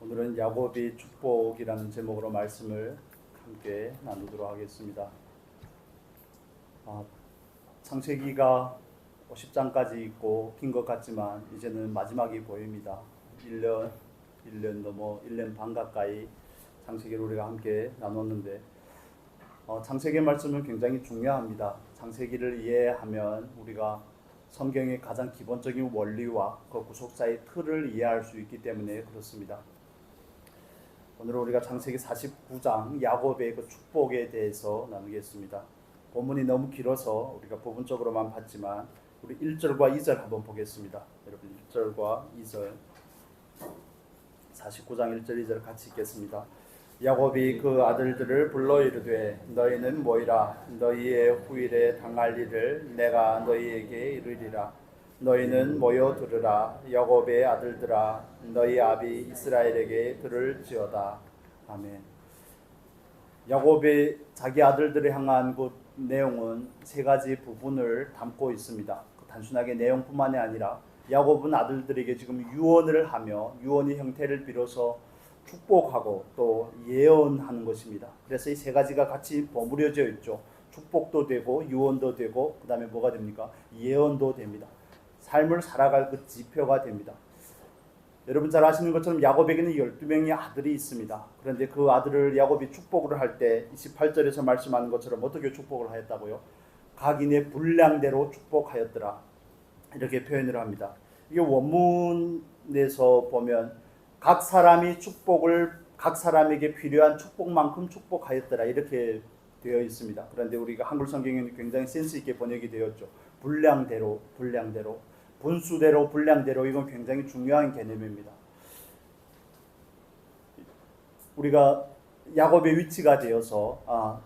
오늘은 야곱의 축복이라는 제목으로 말씀을 함께 나누도록 하겠습니다. 창세기가 50장까지 있고 긴 것 같지만 이제는 마지막이 보입니다. 1년 넘어 1년 반 가까이 창세기를 우리가 함께 나눴는데 창세기 말씀은 굉장히 중요합니다. 창세기를 이해하면 우리가 성경의 가장 기본적인 원리와 그 구속사의 틀을 이해할 수 있기 때문에 그렇습니다. 오늘 우리가 창세기 49장 야곱의 그 축복에 대해서 나누겠습니다. 본문이 너무 길어서 우리가 부분적으로만 봤지만 우리 1절과 2절 한번 보겠습니다. 여러분 1절과 2절 49장 1절 2절 같이 읽겠습니다. 야곱이 그 아들들을 불러 이르되 너희는 모이라 너희의 후일에 당할 일을 내가 너희에게 이르리라. 너희는 모여 들으라. 야곱의 아들들아 너희 아비 이스라엘에게 들을지어다. 아멘. 야곱의 자기 아들들을 향한 그 내용은 세 가지 부분을 담고 있습니다. 단순하게 내용뿐만이 아니라 야곱은 아들들에게 지금 유언을 하며 유언의 형태를 빌어서 축복하고 또 예언하는 것입니다. 그래서 이 세 가지가 같이 버무려져 있죠. 축복도 되고 유언도 되고 그 다음에 뭐가 됩니까? 예언도 됩니다. 삶을 살아갈 그 지표가 됩니다. 여러분 잘 아시는 것처럼 야곱에게는 12명의 아들이 있습니다. 그런데 그 아들을 야곱이 축복을 할 때 28절에서 말씀하는 것처럼 어떻게 축복을 하였다고요? 각인의 분량대로 축복하였더라. 이렇게 표현을 합니다. 이게 원문에서 보면 각 사람이 축복을 각 사람에게 필요한 축복만큼 축복하였더라 이렇게 되어 있습니다. 그런데 우리가 한글 성경에는 굉장히 센스 있게 번역이 되었죠. 분량대로 분수대로 분량대로 이건 굉장히 중요한 개념입니다. 우리가 야곱의 위치가 되어서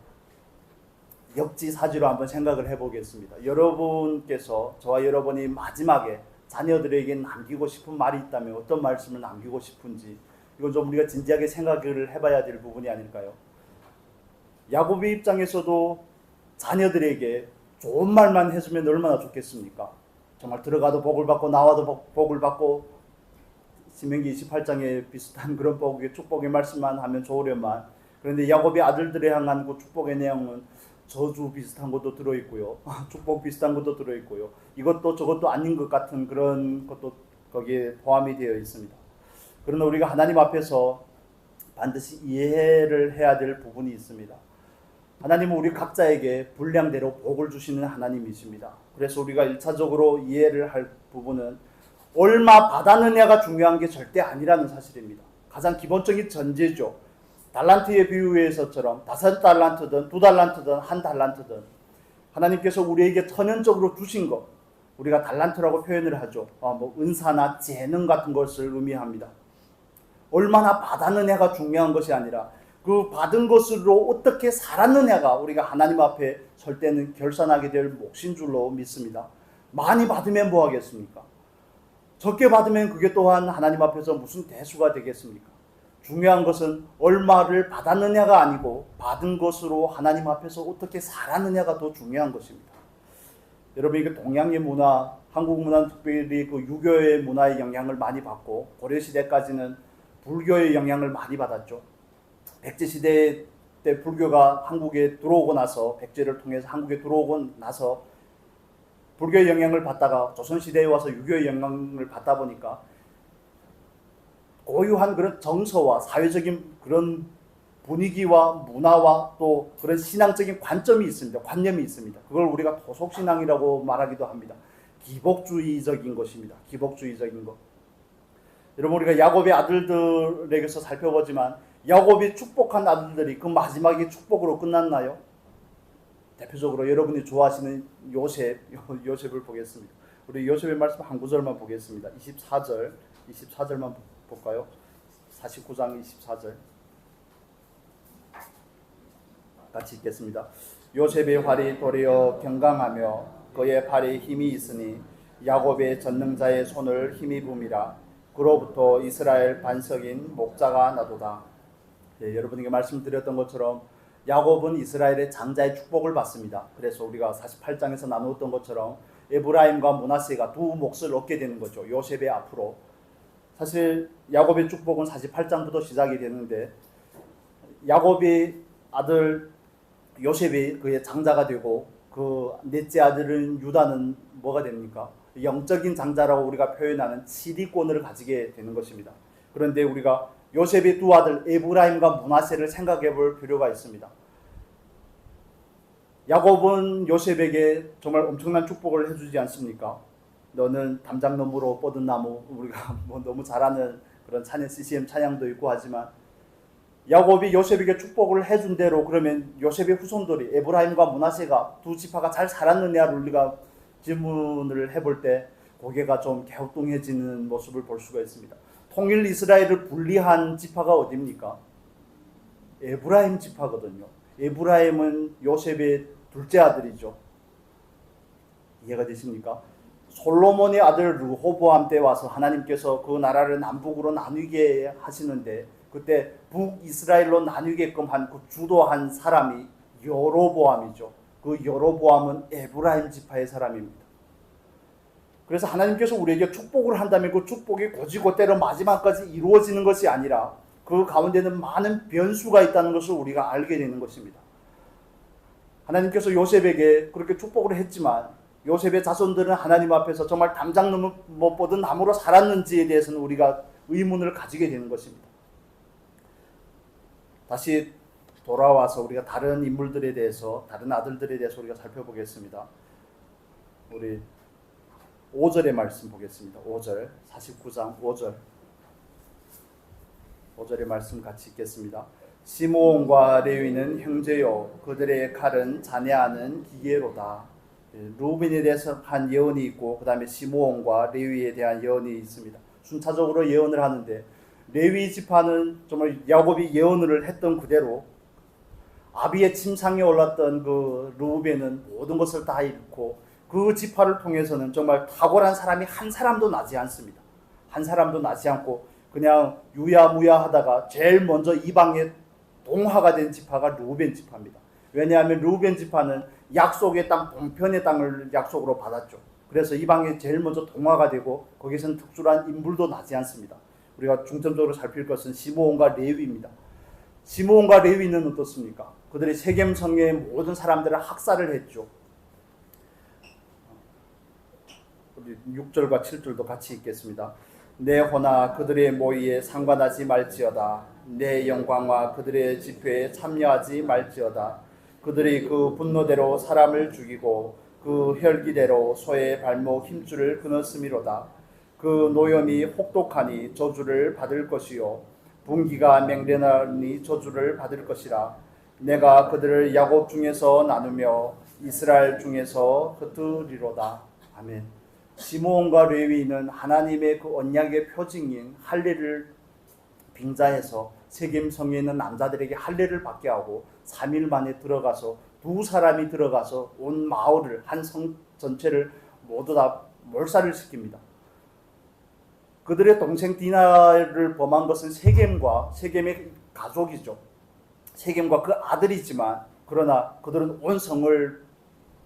역지사지로 한번 생각을 해보겠습니다. 여러분께서 저와 여러분이 마지막에 자녀들에게 남기고 싶은 말이 있다면 어떤 말씀을 남기고 싶은지 이건 좀 우리가 진지하게 생각을 해봐야 될 부분이 아닐까요? 야곱의 입장에서도 자녀들에게 좋은 말만 해주면 얼마나 좋겠습니까? 정말 들어가도 복을 받고 나와도 복을 받고 신명기 28장에 비슷한 그런 축복의 말씀만 하면 좋으련만 그런데 야곱의 아들들에 향한 그 축복의 내용은 저주 비슷한 것도 들어있고요. 축복 비슷한 것도 들어있고요. 이것도 저것도 아닌 것 같은 그런 것도 거기에 포함이 되어 있습니다. 그러나 우리가 하나님 앞에서 반드시 이해를 해야 될 부분이 있습니다. 하나님은 우리 각자에게 분량대로 복을 주시는 하나님이십니다. 그래서 우리가 1차적으로 이해를 할 부분은 얼마 받았느냐가 중요한 게 절대 아니라는 사실입니다. 가장 기본적인 전제죠. 달란트의 비유에서처럼 5달란트든 2달란트든 1달란트든 하나님께서 우리에게 천연적으로 주신 것 우리가 달란트라고 표현을 하죠. 은사나 재능 같은 것을 의미합니다. 얼마나 받았느냐가 중요한 것이 아니라 그 받은 것으로 어떻게 살았느냐가 우리가 하나님 앞에 설 때는 결산하게 될 몫인 줄로 믿습니다. 많이 받으면 뭐 하겠습니까? 적게 받으면 그게 또한 하나님 앞에서 무슨 대수가 되겠습니까? 중요한 것은 얼마를 받았느냐가 아니고 받은 것으로 하나님 앞에서 어떻게 살았느냐가 더 중요한 것입니다. 여러분 이게 동양의 문화, 한국 문화는 특별히 그 유교의 문화의 영향을 많이 받고 고려시대까지는 불교의 영향을 많이 받았죠. 백제시대 때 불교가 한국에 들어오고 나서 백제를 통해서 한국에 들어오고 나서 불교의 영향을 받다가 조선시대에 와서 유교의 영향을 받다 보니까 고유한 그런 정서와 사회적인 그런 분위기와 문화와 또 그런 신앙적인 관점이 있습니다. 관념이 있습니다. 그걸 우리가 토속신앙이라고 말하기도 합니다. 기복주의적인 것입니다. 기복주의적인 것. 여러분 우리가 야곱의 아들들에게서 살펴보지만 야곱이 축복한 아들들이 그 마지막에 축복으로 끝났나요? 대표적으로 여러분이 좋아하시는 요셉을 보겠습니다. 우리 요셉의 말씀 한 구절만 보겠습니다. 24절만 볼까요? 49장 24절 같이 읽겠습니다. 요셉의 활이 도리어 경강하며 그의 팔에 힘이 있으니 야곱의 전능자의 손을 힘입음이라. 그로부터 이스라엘 반석인 목자가 나도다. 여러분에게 말씀드렸던 것처럼 야곱은 이스라엘의 장자의 축복을 받습니다. 그래서 우리가 48장에서 나누었던 것처럼 에브라임과 므낫세가 두 몫을 얻게 되는 거죠. 요셉의 앞으로 사실 야곱의 축복은 48장부터 시작이 되는데 야곱의 아들 요셉이 그의 장자가 되고 그 넷째 아들은 유다는 뭐가 됩니까? 영적인 장자라고 우리가 표현하는 치리권을 가지게 되는 것입니다. 그런데 우리가 요셉의 두 아들 에브라임과 므낫세를 생각해 볼 필요가 있습니다. 야곱은 요셉에게 정말 엄청난 축복을 해주지 않습니까? 너는 담장너머로 뻗은 나무, 우리가 뭐 너무 잘 아는 그런 찬양 CCM 찬양도 있고 하지만 야곱이 요셉에게 축복을 해준 대로 그러면 요셉의 후손들이 에브라임과 므낫세가 두 지파가 잘 살았느냐를 우리가 질문을 해볼 때 고개가 좀 갸우뚱해지는 모습을 볼 수가 있습니다. 통일 이스라엘을 분리한 지파가 어디입니까? 에브라임 지파거든요. 에브라임은 요셉의 둘째 아들이죠. 이해가 되십니까? 솔로몬의 아들 르호보암 때 와서 하나님께서 그 나라를 남북으로 나누게 하시는데 그때 북이스라엘로 나누게끔 한 그 주도한 사람이 여로보암이죠. 그 여로보암은 에브라임 지파의 사람입니다. 그래서 하나님께서 우리에게 축복을 한다면 그 축복이 곧이곧대로 마지막까지 이루어지는 것이 아니라 그 가운데는 많은 변수가 있다는 것을 우리가 알게 되는 것입니다. 하나님께서 요셉에게 그렇게 축복을 했지만 요셉의 자손들은 하나님 앞에서 정말 담장 넘어 뻗은 나무로 살았는지에 대해서는 우리가 의문을 가지게 되는 것입니다. 다시 돌아와서 우리가 다른 인물들에 대해서, 다른 아들들에 대해서 우리가 살펴보겠습니다. 우리 5절의 말씀 보겠습니다. 5절, 49장 5절. 5절의 말씀 같이 읽겠습니다. 시므온과 레위는 형제요 그들의 칼은 잔해하는 기계로다. 루벤에 대해서 한 예언이 있고 그 다음에 시므온과 레위에 대한 예언이 있습니다. 순차적으로 예언을 하는데 레위 지파는 정말 야곱이 예언을 했던 그대로 아비의 침상에 올랐던 그 루벤은 모든 것을 다 잃고 그 지파를 통해서는 정말 탁월한 사람이 한 사람도 나지 않습니다. 한 사람도 나지 않고 그냥 유야무야 하다가 제일 먼저 이방에 동화가 된 지파가 루벤 지파입니다. 왜냐하면 루벤 지파는 약속의 땅 동편의 땅을 약속으로 받았죠. 그래서 이방에 제일 먼저 동화가 되고 거기서는 특출한 인물도 나지 않습니다. 우리가 중점적으로 살필 것은 시므온과 레위입니다. 시므온과 레위는 어떻습니까? 그들이 세겜 성의 모든 사람들을 학살을 했죠. 6절과 7절도 같이 읽겠습니다. 내 호나 그들의 모의에 상관하지 말지어다. 내 영광과 그들의 집회에 참여하지 말지어다. 그들이 그 분노대로 사람을 죽이고 그 혈기대로 소의 발목 힘줄을 끊었음이로다. 그 노염이 혹독하니 저주를 받을 것이요 분기가 맹렬하니 저주를 받을 것이라. 내가 그들을 야곱 중에서 나누며 이스라엘 중에서 흩으리로다. 아멘. 시므온과 레위는 하나님의 그 언약의 표징인 할례를 빙자해서 세겜 성에 있는 남자들에게 할례를 받게 하고 3일 만에 들어가서 두 사람이 들어가서 온 마을을 한 성 전체를 모두 다 몰살을 시킵니다. 그들의 동생 디나를 범한 것은 세겜의 가족이죠. 세겜과 그 아들이지만 그러나 그들은 온 성을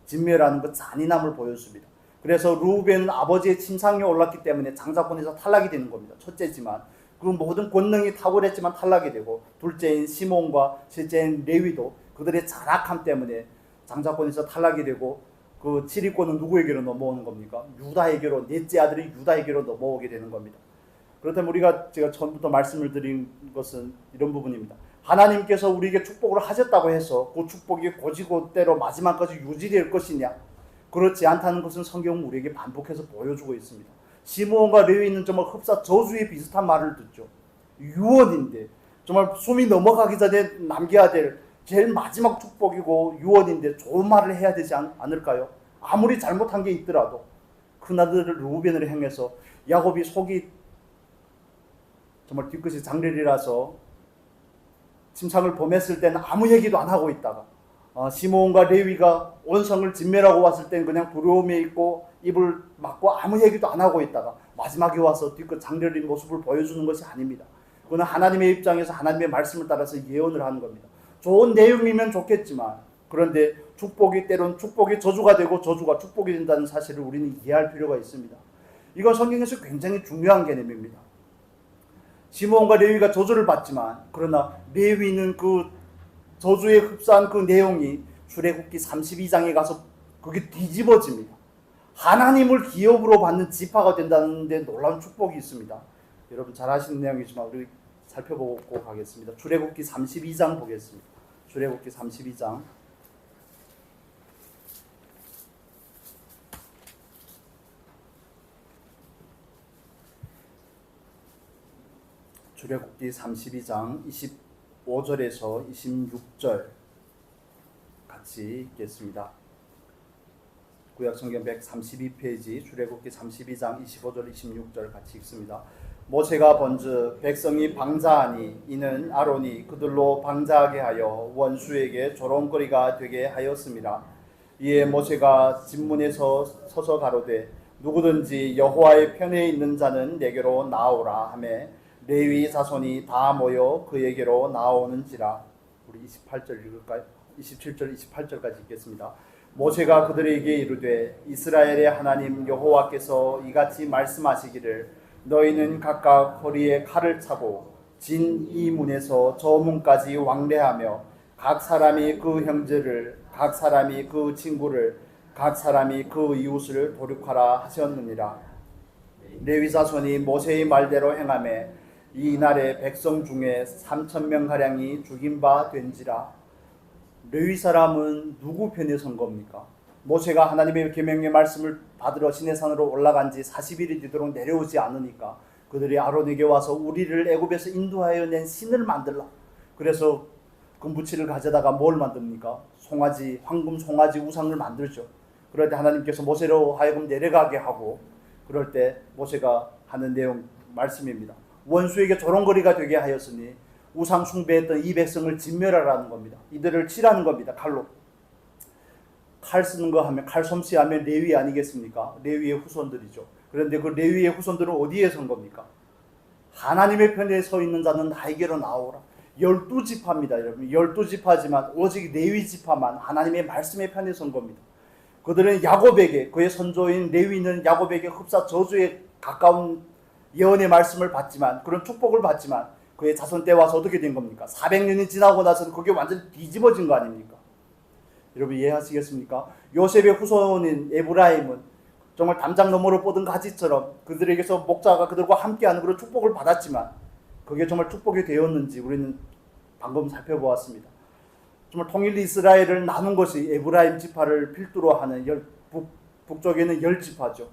진멸하는 그 잔인함을 보였습니다. 그래서 루벤은 아버지의 침상에 올랐기 때문에 장자권에서 탈락이 되는 겁니다. 첫째지만 그 모든 권능이 탁월했지만 탈락이 되고 둘째인 시몬과 셋째인 레위도 그들의 잔악함 때문에 장자권에서 탈락이 되고 그 지리권은 누구에게로 넘어오는 겁니까? 유다에게로, 넷째 아들이 유다에게로 넘어오게 되는 겁니다. 그렇다면 제가 처음부터 말씀을 드린 것은 이런 부분입니다. 하나님께서 우리에게 축복을 하셨다고 해서 그 축복이 곧이곧대로 마지막까지 유지될 것이냐? 그렇지 않다는 것은 성경은 우리에게 반복해서 보여주고 있습니다. 시므온과 레위는 정말 흡사 저주에 비슷한 말을 듣죠. 유언인데 정말 숨이 넘어가기 전에 남겨야 될 제일 마지막 축복이고 유언인데 좋은 말을 해야 되지 않을까요? 아무리 잘못한 게 있더라도 큰아들 루벤을 향해서 야곱이 속이 정말 뒤끝이 장렬이라서 침상을 범했을 때는 아무 얘기도 안 하고 있다가 시므온과 레위가 온 성을 진멸하고 왔을 때는 그냥 두려움에 있고 입을 막고 아무 얘기도 안 하고 있다가 마지막에 와서 뒤끝 장렬인 모습을 보여주는 것이 아닙니다. 그건 하나님의 입장에서 하나님의 말씀을 따라서 예언을 하는 겁니다. 좋은 내용이면 좋겠지만 그런데 축복이 때론 축복이 저주가 되고 저주가 축복이 된다는 사실을 우리는 이해할 필요가 있습니다. 이건 성경에서 굉장히 중요한 개념입니다. 시므온과 레위가 저주를 받지만 그러나 레위는 그 저주에 흡사한 그 내용이 출애굽기 32장에 가서 그게 뒤집어집니다. 하나님을 기업으로 받는 지파가 된다는 데 놀라운 축복이 있습니다. 여러분 잘 아시는 내용이지만 우리 살펴보고 가겠습니다. 출애굽기 32장 보겠습니다. 출애굽기 32장 출애굽기 32장 25절에서 26절 같이 읽겠습니다. 구약성경 132페이지 출애굽기 32장 25절 26절 같이 읽습니다. 모세가 본즉 백성이 방자하니 이는 아론이 그들로 방자하게 하여 원수에게 조롱거리가 되게 하였습니다. 이에 모세가 진문에서 서서 가로되 누구든지 여호와의 편에 있는 자는 내게로 나오라 하매 레위 자손이 다 모여 그에게로 나오는지라. 우리 28절 읽을까요? 27절 28절까지 읽겠습니다. 모세가 그들에게 이르되 이스라엘의 하나님 여호와께서 이같이 말씀하시기를 너희는 각각 허리에 칼을 차고 진 이 문에서 저 문까지 왕래하며 각 사람이 그 형제를 각 사람이 그 친구를 각 사람이 그 이웃을 도륙하라 하셨느니라. 레위 자손이 모세의 말대로 행하매 이날에 백성 중에 3,000명가량이 죽인 바 된지라. 레위 사람은 누구 편에 선 겁니까? 모세가 하나님의 계명의 말씀을 받으러 시내산으로 올라간 지 40일이 되도록 내려오지 않으니까 그들이 아론에게 와서 우리를 애굽에서 인도하여 낸 신을 만들라. 그래서 금부치를 가져다가 뭘 만듭니까? 송아지, 황금 송아지 우상을 만들죠. 그럴 때 하나님께서 모세로 하여금 내려가게 하고 그럴 때 모세가 하는 내용 말씀입니다. 원수에게 조롱거리가 되게 하였으니 우상 숭배했던 이 백성을 진멸하라는 겁니다. 이들을 치라는 겁니다. 칼로. 칼 쓰는 거 하면 칼솜씨 하면 레위 아니겠습니까? 레위의 후손들이죠. 그런데 그 레위의 후손들은 어디에 선 겁니까? 하나님의 편에 서 있는 자는 나에게로 나오라. 12지파입니다, 여러분. 12지파지만 오직 레위 지파만 하나님의 말씀의 편에 선 겁니다. 그들은 야곱에게, 그의 선조인 레위는 야곱에게 흡사 저주에 가까운 예언의 말씀을 받지만, 그런 축복을 받지만 그의 자손 때 와서 어떻게 된 겁니까? 400년이 지나고 나서는 그게 완전히 뒤집어진 거 아닙니까? 여러분 이해하시겠습니까? 요셉의 후손인 에브라임은 정말 담장 너머로 뻗은 가지처럼 그들에게서 목자가 그들과 함께하는 그런 축복을 받았지만 그게 정말 축복이 되었는지 우리는 방금 살펴보았습니다. 정말 통일 이스라엘을 나눈 것이 에브라임 지파를 필두로 하는 북쪽에는 10지파죠.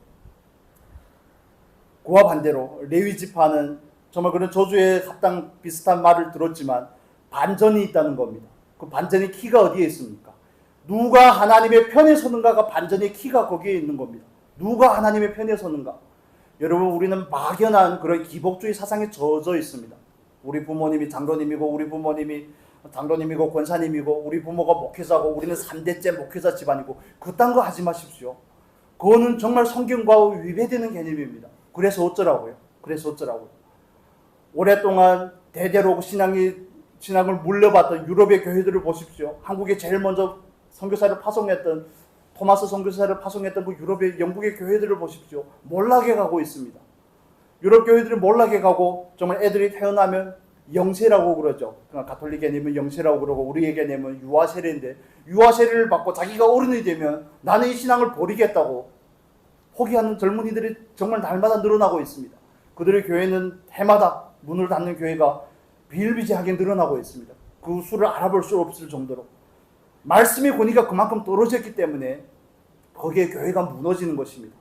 그와 반대로 레위 지파는 정말 그런 저주에 합당 비슷한 말을 들었지만 반전이 있다는 겁니다. 그 반전의 키가 어디에 있습니까? 누가 하나님의 편에 서는가가 반전의 키가 거기에 있는 겁니다. 누가 하나님의 편에 서는가? 여러분 우리는 막연한 그런 기복주의 사상에 젖어 있습니다. 우리 부모님이 장로님이고 우리 부모님이 장로님이고 권사님이고 우리 부모가 목회자고 우리는 3대째 목회자 집안이고 그딴 거 하지 마십시오. 그거는 정말 성경과 위배되는 개념입니다. 그래서 어쩌라고요? 오랫동안 대대로 신앙을 물려봤던 유럽의 교회들을 보십시오. 한국에 제일 먼저 선교사를 파송했던 토마스 선교사를 파송했던 그 유럽의 영국의 교회들을 보십시오. 몰락해 가고 있습니다. 유럽 교회들은 몰락해 가고 정말 애들이 태어나면 영세라고 그러죠. 그러니까 가톨릭 개념은 영세라고 그러고 우리의 개념은 유아세례인데 유아세례를 받고 자기가 어른이 되면 나는 이 신앙을 버리겠다고 포기하는 젊은이들이 정말 날마다 늘어나고 있습니다. 그들의 교회는 해마다 문을 닫는 교회가 비일비재하게 늘어나고 있습니다. 그 수를 알아볼 수 없을 정도로 말씀의 권위가 그만큼 떨어졌기 때문에 거기에 교회가 무너지는 것입니다.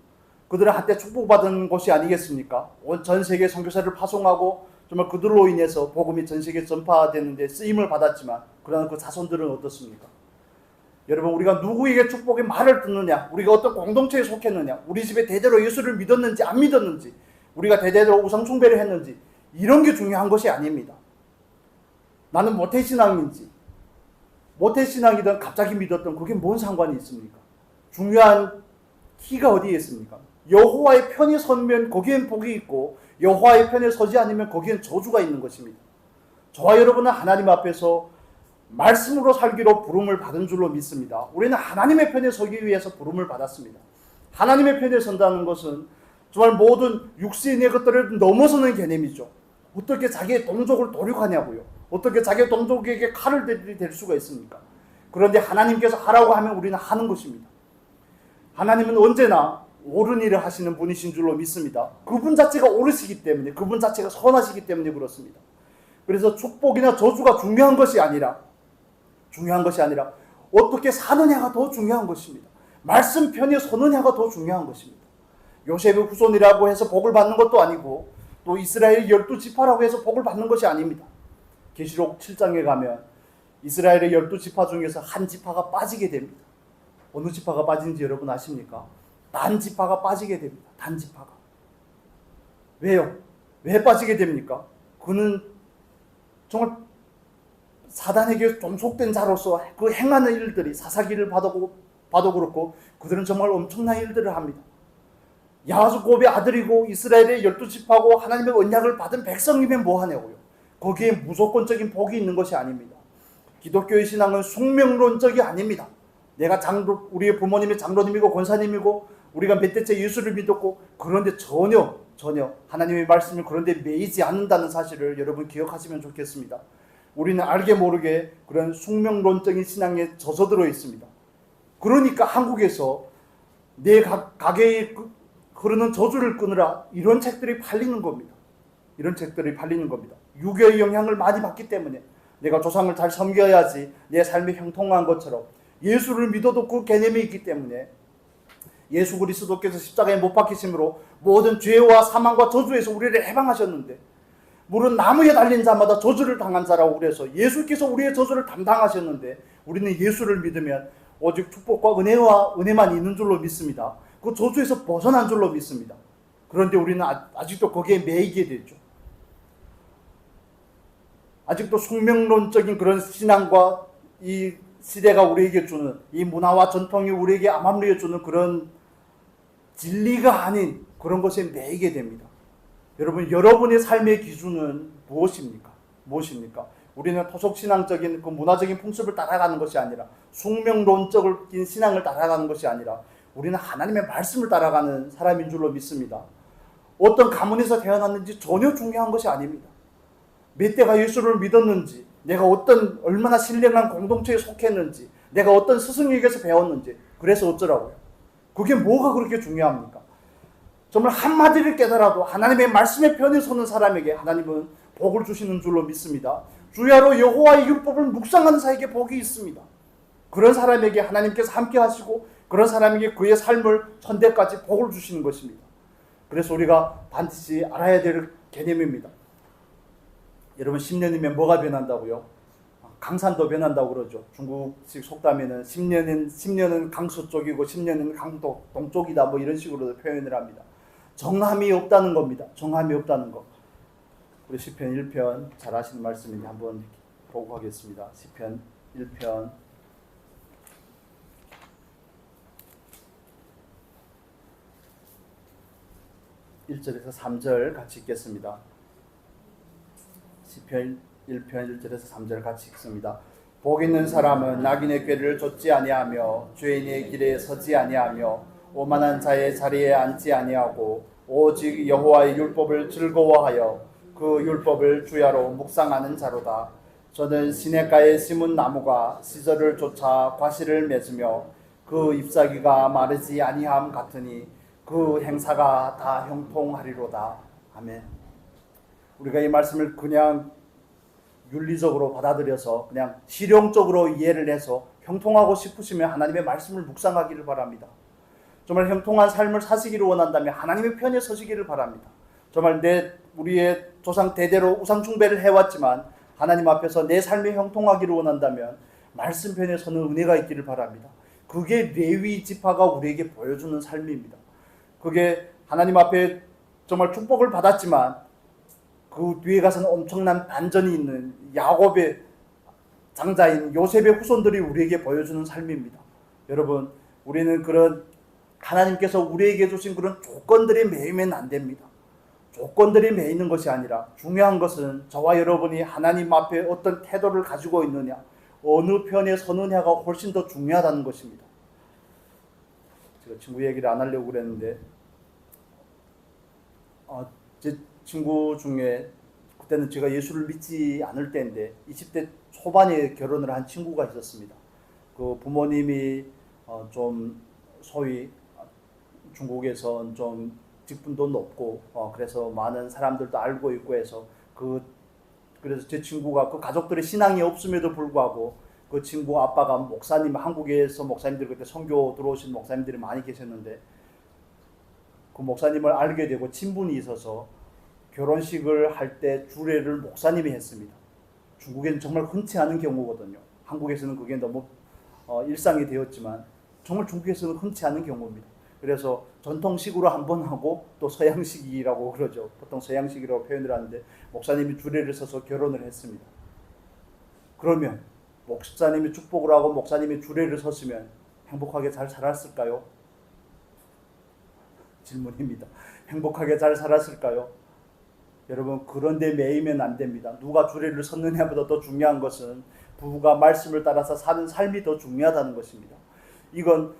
그들은 한때 축복받은 곳이 아니겠습니까? 전 세계 선교사를 파송하고 정말 그들로 인해서 복음이 전 세계에 전파되는데 쓰임을 받았지만 그러나 그 자손들은 어떻습니까? 여러분 우리가 누구에게 축복의 말을 듣느냐, 우리가 어떤 공동체에 속했느냐, 우리 집에 대대로 예수를 믿었는지 안 믿었는지, 우리가 대대로 우상 숭배를 했는지 이런 게 중요한 것이 아닙니다. 나는 모태신앙인지 모태신앙이든 갑자기 믿었던 그게 뭔 상관이 있습니까? 중요한 키가 어디에 있습니까? 여호와의 편에 서면 거기엔 복이 있고 여호와의 편에 서지 않으면 거기엔 저주가 있는 것입니다. 저와 여러분은 하나님 앞에서 말씀으로 살기로 부름을 받은 줄로 믿습니다. 우리는 하나님의 편에 서기 위해서 부름을 받았습니다. 하나님의 편에 선다는 것은 정말 모든 육신의 것들을 넘어서는 개념이죠. 어떻게 자기의 동족을 도륙하냐고요. 어떻게 자기의 동족에게 칼을 들이댈 수가 있습니까? 그런데 하나님께서 하라고 하면 우리는 하는 것입니다. 하나님은 언제나 옳은 일을 하시는 분이신 줄로 믿습니다. 그분 자체가 옳으시기 때문에, 그분 자체가 선하시기 때문에 그렇습니다. 그래서 축복이나 저주가 중요한 것이 아니라 어떻게 사느냐가 더 중요한 것입니다. 말씀 편에 서느냐가 더 중요한 것입니다. 요셉의 후손이라고 해서 복을 받는 것도 아니고 또 이스라엘 12지파라고 해서 복을 받는 것이 아닙니다. 계시록 7장에 가면 이스라엘의 12지파 중에서 한 지파가 빠지게 됩니다. 어느 지파가 빠진지 여러분 아십니까? 단 지파가 빠지게 됩니다. 단 지파가. 왜요? 왜 빠지게 됩니까? 그는 정말 사단에게 좀 속된 자로서 그 행하는 일들이, 사사기를 봐도 그렇고 그들은 정말 엄청난 일들을 합니다. 야곱의 아들이고 이스라엘의 12지파고 하나님의 언약을 받은 백성이면 뭐하냐고요. 거기에 무조건적인 복이 있는 것이 아닙니다. 기독교의 신앙은 숙명론적이 아닙니다. 내가 우리의 부모님이 장로님이고 권사님이고 우리가 몇 대째 예수를 믿었고 그런데 전혀 하나님의 말씀이 그런데 매이지 않는다는 사실을 여러분 기억하시면 좋겠습니다. 우리는 알게 모르게 그런 숙명론적인 신앙에 젖어들어 있습니다. 그러니까 한국에서 내 가게에 흐르는 저주를 끊으라 이런 책들이 팔리는 겁니다. 유교의 영향을 많이 받기 때문에 내가 조상을 잘 섬겨야지 내 삶이 형통한 것처럼 예수를 믿어도 그 개념이 있기 때문에 예수 그리스도께서 십자가에 못 박히심으로 모든 죄와 사망과 저주에서 우리를 해방하셨는데 물은 나무에 달린 자마다 저주를 당한 자라고 그래서 예수께서 우리의 저주를 담당하셨는데 우리는 예수를 믿으면 오직 축복과 은혜만 있는 줄로 믿습니다. 그 저주에서 벗어난 줄로 믿습니다. 그런데 우리는 아직도 거기에 매이게 되죠. 아직도 숙명론적인 그런 신앙과 이 시대가 우리에게 주는 이 문화와 전통이 우리에게 암암리에 주는 그런 진리가 아닌 그런 것에 매이게 됩니다. 여러분의 삶의 기준은 무엇입니까? 우리는 토속신앙적인 그 문화적인 풍습을 따라가는 것이 아니라 숙명론적인 신앙을 따라가는 것이 아니라 우리는 하나님의 말씀을 따라가는 사람인 줄로 믿습니다. 어떤 가문에서 태어났는지 전혀 중요한 것이 아닙니다. 몇 대가 예수를 믿었는지, 내가 얼마나 신령한 공동체에 속했는지, 내가 어떤 스승에게서 배웠는지, 그래서 어쩌라고요? 그게 뭐가 그렇게 중요합니까? 정말 한마디를 깨달아도 하나님의 말씀의 편에 서는 사람에게 하나님은 복을 주시는 줄로 믿습니다. 주야로 여호와의 율법을 묵상하는 자에게 복이 있습니다. 그런 사람에게 하나님께서 함께 하시고 그런 사람에게 그의 삶을 천대까지 복을 주시는 것입니다. 그래서 우리가 반드시 알아야 될 개념입니다. 여러분 10년이면 뭐가 변한다고요? 강산도 변한다고 그러죠. 중국식 속담에는 10년은 강서 쪽이고 10년은 강도 동쪽이다 뭐 이런 식으로 표현을 합니다. 정함이 없다는 겁니다. 정함이 없다는 것. 우리 시편 1편 잘 아시는 말씀인데 한번 보고 가겠습니다. 시편 1편 1절에서 3절 같이 읽겠습니다. 시편 1편 1절에서 3절 같이 읽습니다. 복 있는 사람은 낙인의 꾀를 좇지 아니하며 죄인의 길에 서지 아니하며 오만한 자의 자리에 앉지 아니하고 오직 여호와의 율법을 즐거워하여 그 율법을 주야로 묵상하는 자로다. 저는 시냇가에 심은 나무가 시절을 쫓아 과실을 맺으며 그 잎사귀가 마르지 아니함 같으니 그 행사가 다 형통하리로다. 아멘. 우리가 이 말씀을 그냥 윤리적으로 받아들여서 그냥 실용적으로 이해를 해서 형통하고 싶으시면 하나님의 말씀을 묵상하기를 바랍니다. 정말 형통한 삶을 사시기를 원한다면 하나님의 편에 서시기를 바랍니다. 정말 우리의 조상 대대로 우상 숭배를 해왔지만 하나님 앞에서 내 삶이 형통하기를 원한다면 말씀 편에 서는 은혜가 있기를 바랍니다. 그게 레위 지파가 우리에게 보여주는 삶입니다. 그게 하나님 앞에 정말 축복을 받았지만 그 뒤에 가서는 엄청난 반전이 있는 야곱의 장자인 요셉의 후손들이 우리에게 보여주는 삶입니다. 여러분, 우리는 그런 하나님께서 우리에게 주신 그런 조건들에 매이면 안 됩니다. 조건들이 매이는 것이 아니라 중요한 것은 저와 여러분이 하나님 앞에 어떤 태도를 가지고 있느냐, 어느 편에 서느냐가 훨씬 더 중요하다는 것입니다. 제가 친구 얘기를 안 하려고 그랬는데 제 친구 중에 그때는 제가 예수를 믿지 않을 때인데 20대 초반에 결혼을 한 친구가 있었습니다. 그 부모님이 좀 소위 중국에서 좀 직분도 높고 그래서 많은 사람들도 알고 있고 해서 그래서 제 친구가 그 가족들의 신앙이 없음에도 불구하고 그 친구 아빠가 목사님, 한국에서 목사님들 그때 선교 들어오신 목사님들이 많이 계셨는데 그 목사님을 알게 되고 친분이 있어서 결혼식을 할 때 주례를 목사님이 했습니다. 중국에는 정말 흔치 않은 경우거든요. 한국에서는 그게 너무 일상이 되었지만 정말 중국에서는 흔치 않은 경우입니다. 그래서 전통식으로 한번 하고 또 서양식이라고 그러죠. 보통 서양식이라고 표현을 하는데 목사님이 주례를 서서 결혼을 했습니다. 그러면 목사님이 축복을 하고 목사님이 주례를 섰으면 행복하게 잘 살았을까요? 질문입니다. 행복하게 잘 살았을까요? 여러분, 그런데 매이면 안 됩니다. 누가 주례를 섰느냐보다 더 중요한 것은 부부가 말씀을 따라서 사는 삶이 더 중요하다는 것입니다. 이건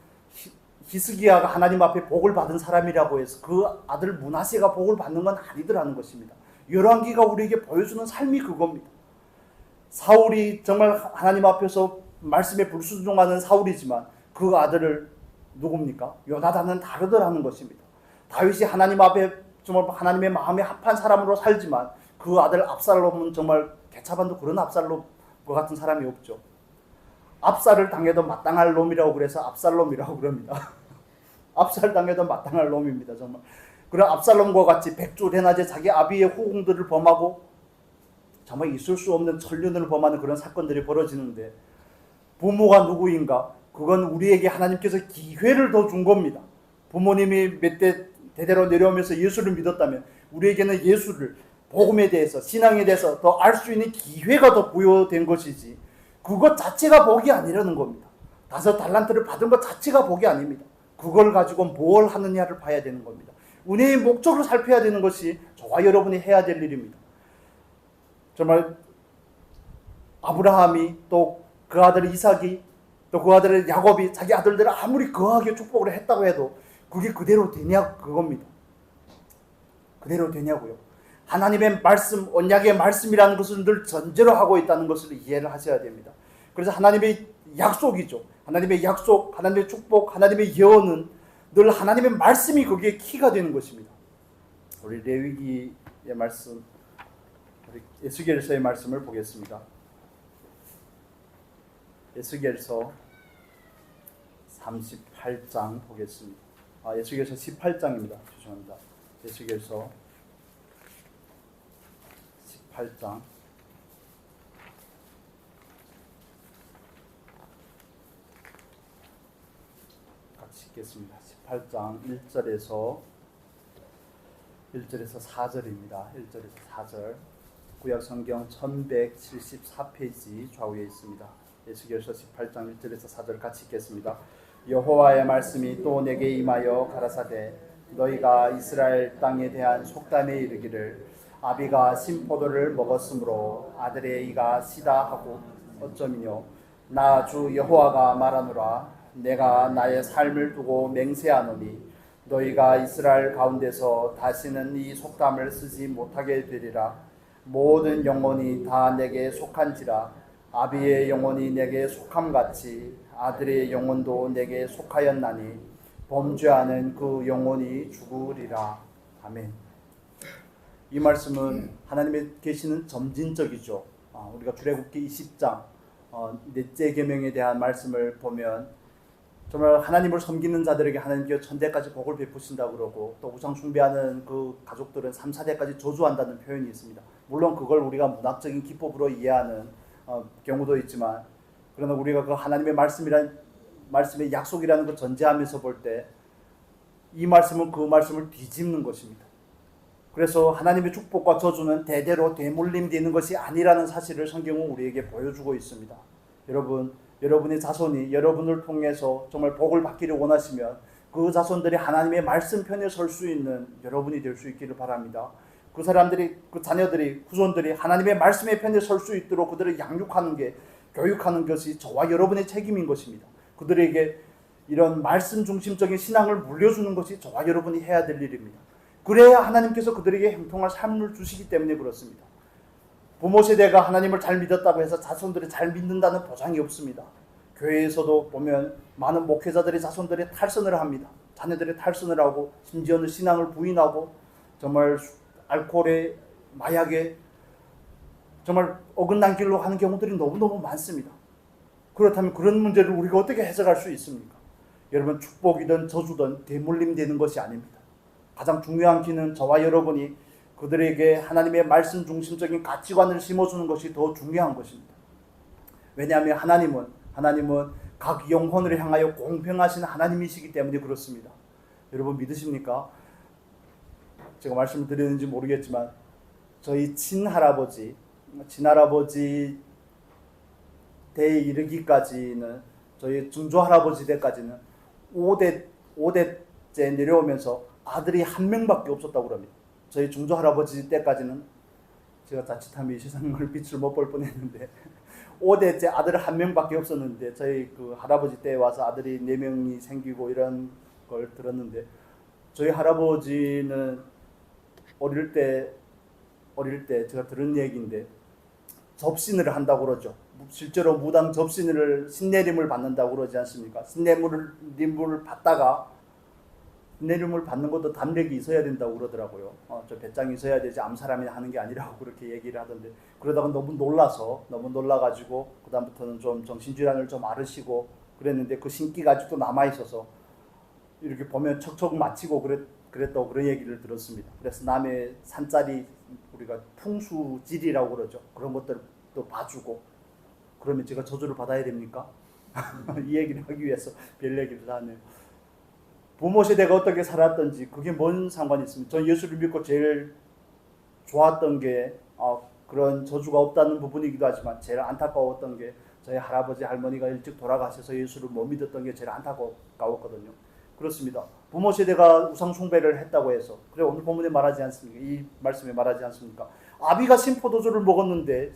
히스기야가 하나님 앞에 복을 받은 사람이라고 해서 그 아들 므낫세가 복을 받는 건 아니더라는 것입니다. 열왕기가 우리에게 보여주는 삶이 그겁니다. 사울이 정말 하나님 앞에서 말씀에 불순종하는 사울이지만 그 아들을 누굽니까? 요나단은 다르더라는 것입니다. 다윗이 하나님 앞에 정말 하나님의 마음에 합한 사람으로 살지만 그 아들 압살롬은 정말 개차반도 그런 압살롬 같은 사람이 없죠. 압살을 당해도 마땅할 놈이라고 그래서 압살롬이라고 그럽니다. 압살 당해도 마땅할 놈입니다. 정말. 그런 압살롬과 같이 백조대낮에 자기 아비의 호궁들을 범하고 정말 있을 수 없는 천륜을 범하는 그런 사건들이 벌어지는데 부모가 누구인가? 그건 우리에게 하나님께서 기회를 더 준 겁니다. 부모님이 몇 대 대대로 내려오면서 예수를 믿었다면 우리에게는 예수를, 복음에 대해서, 신앙에 대해서 더 알 수 있는 기회가 더 부여된 것이지 그것 자체가 복이 아니라는 겁니다. 5달란트를 받은 것 자체가 복이 아닙니다. 그걸 가지고 뭘 하느냐를 봐야 되는 겁니다. 은혜의 목적을 살펴야 되는 것이 저와 여러분이 해야 될 일입니다. 정말 아브라함이 또 그 아들 이삭이 또 그 아들 야곱이 자기 아들들을 아무리 거하게 축복을 했다고 해도 그게 그대로 되냐 그겁니다. 그대로 되냐고요. 하나님의 말씀, 언약의 말씀이라는 것을 늘 전제로 하고 있다는 것을 이해를 하셔야 됩니다. 그래서 하나님의 약속이죠. 하나님의 약속, 하나님의 축복, 하나님의 예언은 늘 하나님의 말씀이 거기에 키가 되는 것입니다. 우리 레위기의 말씀, 우리 에스겔서의 말씀을 보겠습니다. 에스겔서 38장 보겠습니다. 에스겔서 18장입니다. 죄송합니다. 에스겔서 18장 같이 읽겠습니다. 18장 1절에서 4절입니다. 1절에서 4절. 구약 성경 1174페이지 좌우에 있습니다. 에스겔서 18장 1절에서 4절 같이 읽겠습니다. 여호와의 말씀이 또 내게 임하여 가라사대 너희가 이스라엘 땅에 대한 속담에 이르기를 아비가 신포도를 먹었으므로 아들의 이가 시다 하고 어쩌미뇨 나 주 여호와가 말하노라 내가 나의 삶을 두고 맹세하노니 너희가 이스라엘 가운데서 다시는 이 속담을 쓰지 못하게 되리라. 모든 영혼이 다 내게 속한지라 아비의 영혼이 내게 속함같이 아들의 영혼도 내게 속하였나니 범죄하는 그 영혼이 죽으리라. 아멘. 이 말씀은 하나님의 계시는 점진적이죠. 우리가 출애굽기 20장 넷째 계명에 대한 말씀을 보면 정말 하나님을 섬기는 자들에게 하나님께서 천대까지 복을 베푸신다고 그러고 또 우상 숭배하는 그 가족들은 3, 4대까지 저주한다는 표현이 있습니다. 물론 그걸 우리가 문학적인 기법으로 이해하는 경우도 있지만 그러나 우리가 그 하나님의 말씀의 약속이라는 걸 전제하면서 볼 때 이 말씀은 그 말씀을 뒤집는 것입니다. 그래서 하나님의 축복과 저주는 대대로 대물림되는 것이 아니라는 사실을 성경은 우리에게 보여주고 있습니다. 여러분의 자손이 여러분을 통해서 정말 복을 받기를 원하시면 그 자손들이 하나님의 말씀 편에 설 수 있는 여러분이 될 수 있기를 바랍니다. 그 사람들이, 그 자녀들이, 후손들이 하나님의 말씀의 편에 설 수 있도록 그들을 양육하는 게, 교육하는 것이 저와 여러분의 책임인 것입니다. 그들에게 이런 말씀 중심적인 신앙을 물려주는 것이 저와 여러분이 해야 될 일입니다. 그래야 하나님께서 그들에게 형통할 삶을 주시기 때문에 그렇습니다. 부모 세대가 하나님을 잘 믿었다고 해서 자손들이 잘 믿는다는 보장이 없습니다. 교회에서도 보면 많은 목회자들이 자손들이 탈선을 합니다. 자녀들이 탈선을 하고 심지어는 신앙을 부인하고 정말 알코올에 마약에 정말 어긋난 길로 가는 경우들이 너무너무 많습니다. 그렇다면 그런 문제를 우리가 어떻게 해석할 수 있습니까? 여러분, 축복이든 저주든 대물림되는 것이 아닙니다. 가장 중요한 길은 저와 여러분이 그들에게 하나님의 말씀 중심적인 가치관을 심어주는 것이 더 중요한 것입니다. 왜냐하면 하나님은 각 영혼을 향하여 공평하신 하나님이시기 때문에 그렇습니다. 여러분 믿으십니까? 제가 말씀을 드리는지 모르겠지만 저희 친할아버지 때에 이르기까지는, 저희 증조할아버지 때까지는 5대째 내려오면서 아들이 한 명밖에 없었다고 합니다. 저희 증조할아버지 때까지는 제가 자칫하면 이 세상을 빛을 못 볼 뻔했는데 5대째 아들 한 명밖에 없었는데 저희 그 할아버지 때에 와서 아들이 4명이 생기고 이런 걸 들었는데, 저희 할아버지는 어릴 때 제가 들은 얘기인데 접신을 한다고 그러죠. 실제로 무당 접신을 신내림을 받는다고 그러지 않습니까? 신내림을 받다가, 신내림을 받는 것도 담력이 있어야 된다고 그러더라고요. 저 배짱이 있어야 되지 암사람이 하는 게 아니라고 그렇게 얘기를 하던데, 그러다가 너무 놀라가지고 그 다음부터는 좀 정신질환을 좀 앓으시고 그랬는데 그 신기가 아직도 남아 있어서 이렇게 보면 척척 맞히고 그랬다고 그런 얘기를 들었습니다. 그래서 남의 산자리, 우리가 풍수질이라고 그러죠. 그런 것들도 봐주고, 그러면 제가 저주를 받아야 됩니까? 이 얘기를 하기 위해서 별 얘기를 하네요. 부모 세대가 어떻게 살았던지 그게 뭔 상관이 있습니까? 전 예수를 믿고 제일 좋았던 게 그런 저주가 없다는 부분이기도 하지만, 제일 안타까웠던 게 저희 할아버지 할머니가 일찍 돌아가셔서 예수를 못 믿었던 게 제일 안타까웠거든요. 그렇습니다. 부모 세대가 우상 숭배를 했다고 해서, 그래 오늘 본문에 말하지 않습니까? 이 말씀에 말하지 않습니까? 아비가 신포도를 먹었는데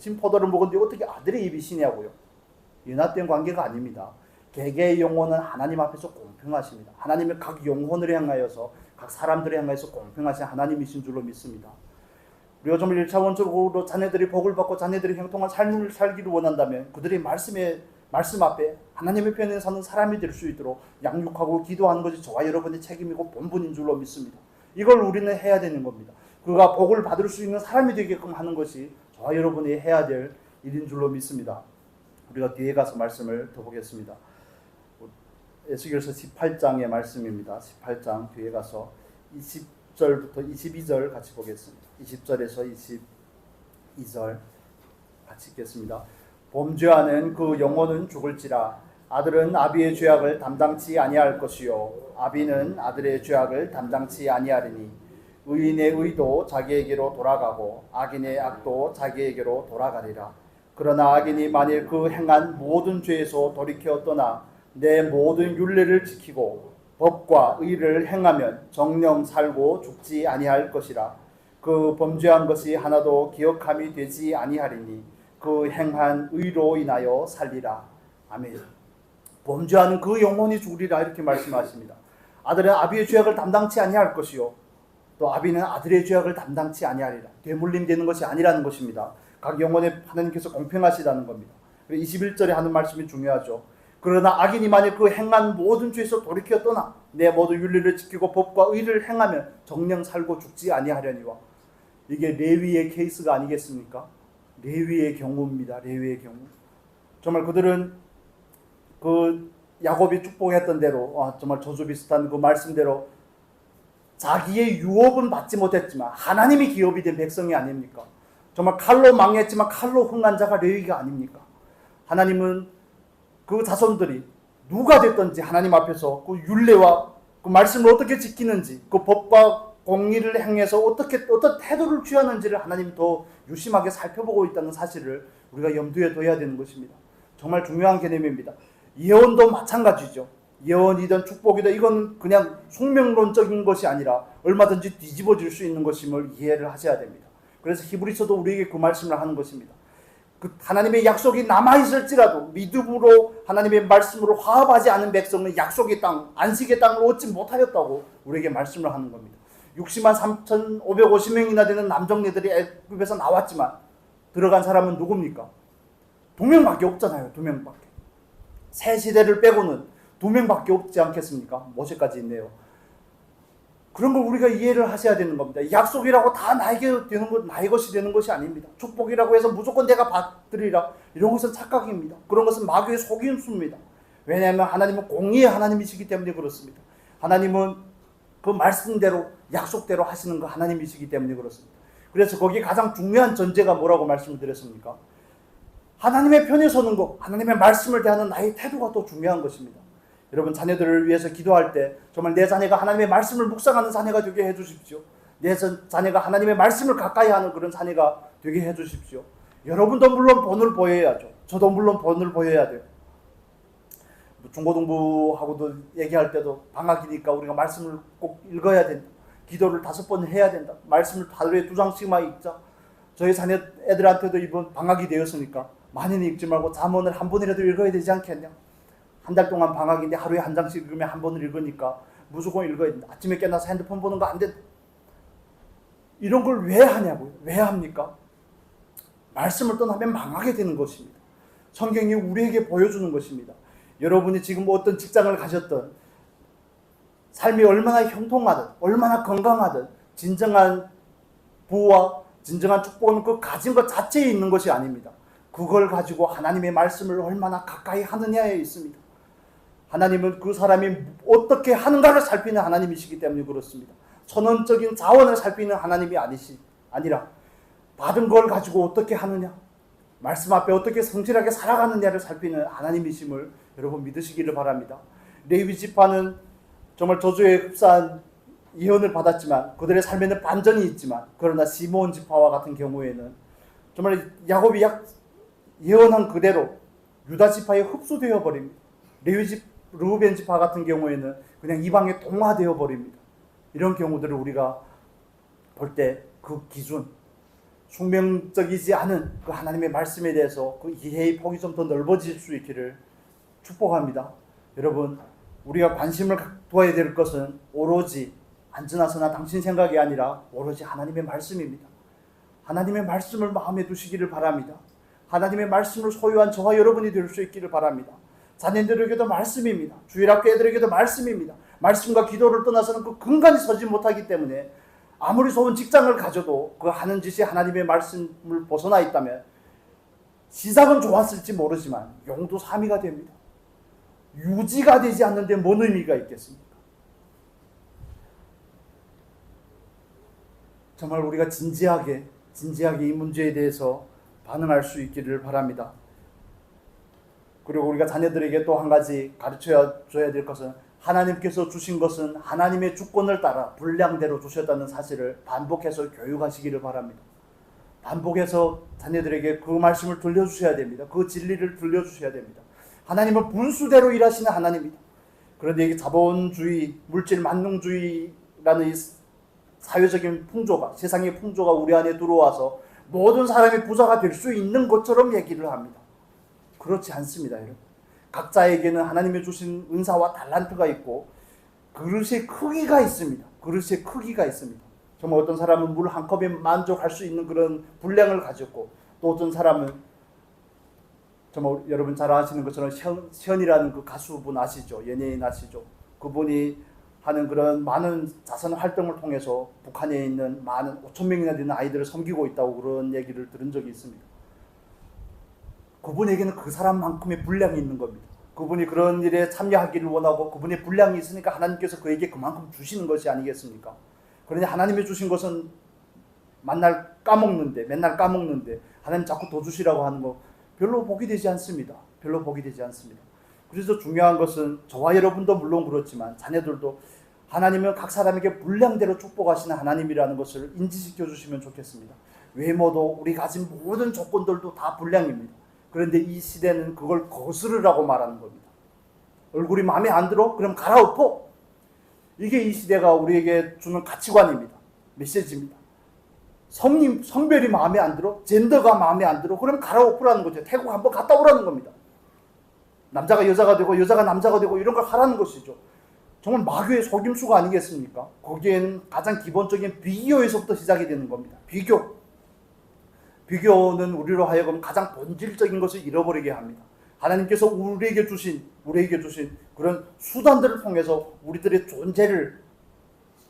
어떻게 아들의 입이 쉬냐고요. 연합된 관계가 아닙니다. 개개의 영혼은 하나님 앞에서 공평하십니다. 하나님의 각 영혼을 향하여서, 각 사람들을 향하여서 공평하신 하나님이신 줄로 믿습니다. 우리가 좀 1차원적으로 자녀들이 복을 받고 자녀들이 형통한 삶을 살기를 원한다면 그들의 말씀 앞에 하나님의 편에 서는 사람이 될 수 있도록 양육하고 기도하는 것이 저와 여러분의 책임이고 본분인 줄로 믿습니다. 이걸 우리는 해야 되는 겁니다. 그가 복을 받을 수 있는 사람이 되게끔 하는 것이 저와 여러분이 해야 될 일인 줄로 믿습니다. 우리가 뒤에 가서 말씀을 더 보겠습니다. 에스겔서 18장의 말씀입니다. 18장 뒤에 가서 20절부터 22절 같이 보겠습니다. 20절에서 22절 같이 읽겠습니다. 범죄하는 그 영혼은 죽을지라. 아들은 아비의 죄악을 담당치 아니할 것이요 아비는 아들의 죄악을 담당치 아니하리니 의인의 의도 자기에게로 돌아가고 악인의 악도 자기에게로 돌아가리라. 그러나 악인이 만일 그 행한 모든 죄에서 돌이켜 떠나 내 모든 율례를 지키고 법과 의를 행하면 정령 살고 죽지 아니할 것이라. 그 범죄한 것이 하나도 기억함이 되지 아니하리니 그 행한 의로 인하여 살리라. 아멘. 범죄하는 그 영혼이 죽으리라 이렇게 말씀하십니다. 아들은 아비의 죄악을 담당치 아니할 것이요 또 아비는 아들의 죄악을 담당치 아니하리라. 되물림되는 것이 아니라는 것입니다. 각 영혼에 하나님께서 공평하시다는 겁니다. 21절에 하는 말씀이 중요하죠. 그러나 악인이 만일 그 행한 모든 죄에서 돌이켜 떠나 내 모든 윤리를 지키고 법과 의를 행하면 정령 살고 죽지 아니하려니와. 이게 레위의 케이스가 아니겠습니까? 레위의 경우입니다. 레위의 경우. 정말 그들은 그 야곱이 축복했던 대로 정말 저주 비슷한 그 말씀대로 자기의 유업은 받지 못했지만 하나님이 기업이 된 백성이 아닙니까? 정말 칼로 망했지만 칼로 흥한 자가 레위가 아닙니까? 하나님은 그 자손들이 누가 됐든지 하나님 앞에서 그 율례와 그 말씀을 어떻게 지키는지, 그 법과 공의를 행해서 어떤 태도를 취하는지를 하나님이 더 유심하게 살펴보고 있다는 사실을 우리가 염두에 둬야 되는 것입니다. 정말 중요한 개념입니다. 예언도 마찬가지죠. 예언이든 축복이든 이건 그냥 숙명론적인 것이 아니라 얼마든지 뒤집어질 수 있는 것임을 이해를 하셔야 됩니다. 그래서 히브리서도 우리에게 그 말씀을 하는 것입니다. 그 하나님의 약속이 남아있을지라도 믿음으로 하나님의 말씀으로 화합하지 않은 백성은 약속의 땅, 안식의 땅을 얻지 못하였다고 우리에게 말씀을 하는 겁니다. 60만 3,550명이나 되는 남정네들이 애굽에서 나왔지만 들어간 사람은 누굽니까? 2명밖에 없잖아요. 2명밖에. 새 시대를 빼고는 2명밖에 없지 않겠습니까? 모세까지 있네요. 그런 걸 우리가 이해를 하셔야 되는 겁니다. 약속이라고 다 나에게 되는 것, 나의 것이 되는 것이 아닙니다. 축복이라고 해서 무조건 내가 받으리라. 이런 것은 착각입니다. 그런 것은 마귀의 속임수입니다. 왜냐하면 하나님은 공의의 하나님이시기 때문에 그렇습니다. 하나님은 그 말씀대로 약속대로 하시는 그 하나님이시기 때문에 그렇습니다. 그래서 거기 가장 중요한 전제가 뭐라고 말씀을 드렸습니까? 하나님의 편에 서는 것, 하나님의 말씀을 대하는 나의 태도가 더 중요한 것입니다. 여러분, 자녀들을 위해서 기도할 때 정말 내 자녀가 하나님의 말씀을 묵상하는 자녀가 되게 해주십시오. 내 자녀가 하나님의 말씀을 가까이 하는 그런 자녀가 되게 해주십시오. 여러분도 물론 본을 보여야죠. 저도 물론 본을 보여야 돼요. 중고등부하고도 얘기할 때도 방학이니까 우리가 말씀을 꼭 읽어야 된다. 기도를 5번 해야 된다. 말씀을 하루에 2장씩만 읽자. 저희 자녀 애들한테도 이번 방학이 되었으니까 많이는 읽지 말고 잠언을 한 번이라도 읽어야 되지 않겠냐. 한 달 동안 방학인데 하루에 1장씩 읽으면 한 번을 읽으니까 무조건 읽어야 된다. 아침에 깨어나서 핸드폰 보는 거 안 된다. 이런 걸 왜 하냐고요? 왜 합니까? 말씀을 떠나면 망하게 되는 것입니다. 성경이 우리에게 보여주는 것입니다. 여러분이 지금 어떤 직장을 가셨든 삶이 얼마나 형통하든 얼마나 건강하든 진정한 부와 진정한 축복은 그 가진 것 자체에 있는 것이 아닙니다. 그걸 가지고 하나님의 말씀을 얼마나 가까이 하느냐에 있습니다. 하나님은 그 사람이 어떻게 하는가를 살피는 하나님이시기 때문에 그렇습니다. 천원적인 자원을 살피는 하나님이 아니라 받은 걸 가지고 어떻게 하느냐, 말씀 앞에 어떻게 성실하게 살아가느냐를 살피는 하나님이심을 여러분 믿으시기를 바랍니다. 레위 지파는 정말 저주에 흡사한 예언을 받았지만 그들의 삶에는 반전이 있지만, 그러나 시므온 지파와 같은 경우에는 정말 야곱이 예언한 그대로 유다 지파에 흡수되어 버립니다. 르우벤 지파 같은 경우에는 그냥 이방에 동화되어 버립니다. 이런 경우들을 우리가 볼 때 그 기준, 숙명적이지 않은 그 하나님의 말씀에 대해서 그 이해의 폭이 좀 더 넓어질 수 있기를 축복합니다. 여러분, 우리가 관심을 두어야 될 것은 오로지 안전하서나 당신 생각이 아니라 오로지 하나님의 말씀입니다. 하나님의 말씀을 마음에 두시기를 바랍니다. 하나님의 말씀을 소유한 저와 여러분이 될 수 있기를 바랍니다. 자녀들에게도 말씀입니다. 주일학교 애들에게도 말씀입니다. 말씀과 기도를 떠나서는 그 근간이 서지 못하기 때문에 아무리 좋은 직장을 가져도 그 하는 짓이 하나님의 말씀을 벗어나 있다면 시작은 좋았을지 모르지만 용두사미가 됩니다. 유지가 되지 않는데 뭔 의미가 있겠습니까? 정말 우리가 진지하게 이 문제에 대해서 반응할 수 있기를 바랍니다. 그리고 우리가 자녀들에게 또 한 가지 가르쳐줘야 될 것은, 하나님께서 주신 것은 하나님의 주권을 따라 분량대로 주셨다는 사실을 반복해서 교육하시기를 바랍니다. 반복해서 자녀들에게 그 말씀을 들려주셔야 됩니다. 그 진리를 들려주셔야 됩니다. 하나님은 분수대로 일하시는 하나님입니다. 그런데 이게 자본주의, 물질 만능주의라는 이 사회적인 풍조가, 세상의 풍조가 우리 안에 들어와서 모든 사람이 부자가 될 수 있는 것처럼 얘기를 합니다. 그렇지 않습니다, 여러분. 각자에게는 하나님이 주신 은사와 달란트가 있고 그릇의 크기가 있습니다. 그릇의 크기가 있습니다. 정말 어떤 사람은 물 한 컵에 만족할 수 있는 그런 분량을 가졌고, 또 어떤 사람은 정말 여러분 잘 아시는 것처럼 현이라는 그 가수분 아시죠? 연예인 아시죠? 그분이 하는 그런 많은 자선 활동을 통해서 북한에 있는 많은 5,000명이나 되는 아이들을 섬기고 있다고 그런 얘기를 들은 적이 있습니다. 그분에게는 그 사람만큼의 분량이 있는 겁니다. 그분이 그런 일에 참여하기를 원하고 그분의 분량이 있으니까 하나님께서 그에게 그만큼 주시는 것이 아니겠습니까? 그런데 하나님이 주신 것은 맨날 까먹는데 하나님 자꾸 더 주시라고 하는 거 별로 복이 되지 않습니다. 별로 복이 되지 않습니다. 그래서 중요한 것은 저와 여러분도 물론 그렇지만 자녀들도 하나님은 각 사람에게 분량대로 축복하시는 하나님이라는 것을 인지시켜 주시면 좋겠습니다. 외모도 우리 가진 모든 조건들도 다 분량입니다. 그런데 이 시대는 그걸 거스르라고 말하는 겁니다. 얼굴이 마음에 안 들어? 그럼 갈아엎어. 이게 이 시대가 우리에게 주는 가치관입니다. 메시지입니다. 성별이 마음에 안 들어? 젠더가 마음에 안 들어? 그럼 갈아엎으라는 거죠. 태국 한번 갔다 오라는 겁니다. 남자가 여자가 되고 여자가 남자가 되고 이런 걸 하라는 것이죠. 정말 마귀의 속임수가 아니겠습니까? 거기에는 가장 기본적인 비교에서부터 시작이 되는 겁니다. 비교는 우리로 하여금 가장 본질적인 것을 잃어버리게 합니다. 하나님께서 우리에게 주신 그런 수단들을 통해서 우리들의 존재를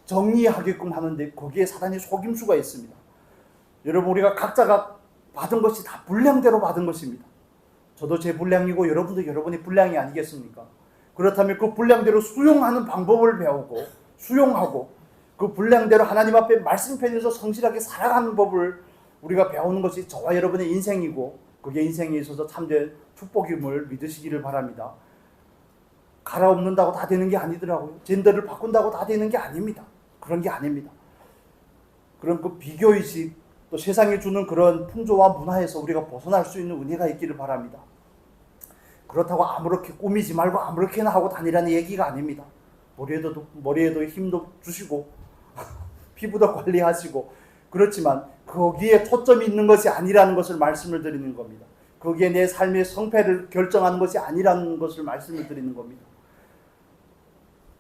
정리하게끔 하는데 거기에 사단이 속임수가 있습니다. 여러분, 우리가 각자가 받은 것이 다 분량대로 받은 것입니다. 저도 제 분량이고 여러분도 여러분의 분량이 아니겠습니까? 그렇다면 그 분량대로 수용하는 방법을 배우고 수용하고 그 분량대로 하나님 앞에 말씀편에서 성실하게 살아가는 법을 우리가 배우는 것이 저와 여러분의 인생이고 그게 인생에 있어서 참된 축복임을 믿으시기를 바랍니다. 갈아엎는다고 다 되는 게 아니더라고요. 젠더를 바꾼다고 다 되는 게 아닙니다. 그런 게 아닙니다. 그런 그 비교의식, 또 세상이 주는 그런 풍조와 문화에서 우리가 벗어날 수 있는 은혜가 있기를 바랍니다. 그렇다고 아무렇게 꾸미지 말고 아무렇게나 하고 다니라는 얘기가 아닙니다. 머리에도 힘도 주시고 피부도 관리하시고 그렇지만 거기에 초점이 있는 것이 아니라는 것을 말씀을 드리는 겁니다. 거기에 내 삶의 성패를 결정하는 것이 아니라는 것을 말씀을 드리는 겁니다.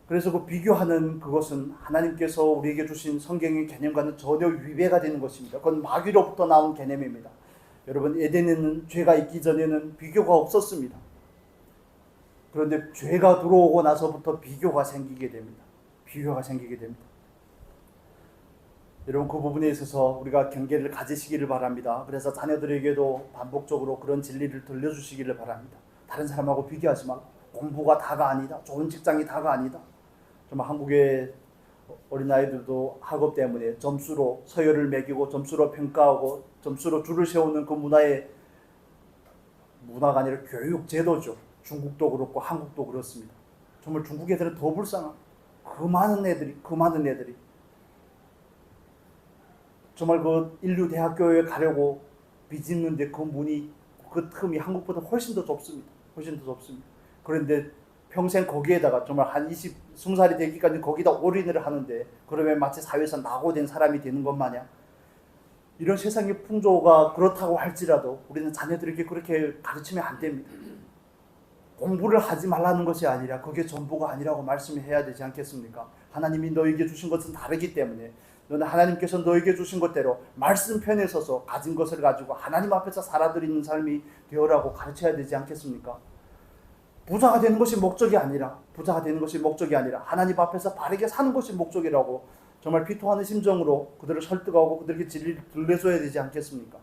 그래서 그 비교하는 그것은 하나님께서 우리에게 주신 성경의 개념과는 전혀 위배가 되는 것입니다. 그건 마귀로부터 나온 개념입니다. 여러분, 에덴에는 죄가 있기 전에는 비교가 없었습니다. 그런데 죄가 들어오고 나서부터 비교가 생기게 됩니다. 비교가 생기게 됩니다. 여러분, 그 부분에 있어서 우리가 경계를 가지시기를 바랍니다. 그래서 자녀들에게도 반복적으로 그런 진리를 들려주시기를 바랍니다. 다른 사람하고 비교하지 말고 공부가 다가 아니다. 좋은 직장이 다가 아니다. 정말 한국의 어린아이들도 학업 때문에 점수로 서열을 매기고 점수로 평가하고 점수로 줄을 세우는 그 문화가 아니라 교육 제도죠. 중국도 그렇고 한국도 그렇습니다. 정말 중국 애들은 더 불쌍한 그 많은 애들이 정말 그 인류 대학교에 가려고 비집는데 그 문이 그 틈이 한국보다 훨씬 더 좁습니다. 그런데 평생 거기에다가 정말 한 20살이 되기까지 거기다 올인을 하는데 그러면 마치 사회에서 낙오된 사람이 되는 것 마냥 이런 세상의 풍조가 그렇다고 할지라도 우리는 자녀들에게 그렇게 가르치면 안 됩니다. 공부를 하지 말라는 것이 아니라 그게 전부가 아니라고 말씀해야 되지 않겠습니까? 하나님이 너에게 주신 것은 다르기 때문에 너는 하나님께서 너에게 주신 것대로 말씀 편에 서서 가진 것을 가지고 하나님 앞에서 살아드리는 삶이 되어라고 가르쳐야 되지 않겠습니까? 부자가 되는 것이 목적이 아니라 하나님 앞에서 바르게 사는 것이 목적이라고 정말 비토하는 심정으로 그들을 설득하고 그들에게 진리를 들려줘야 되지 않겠습니까?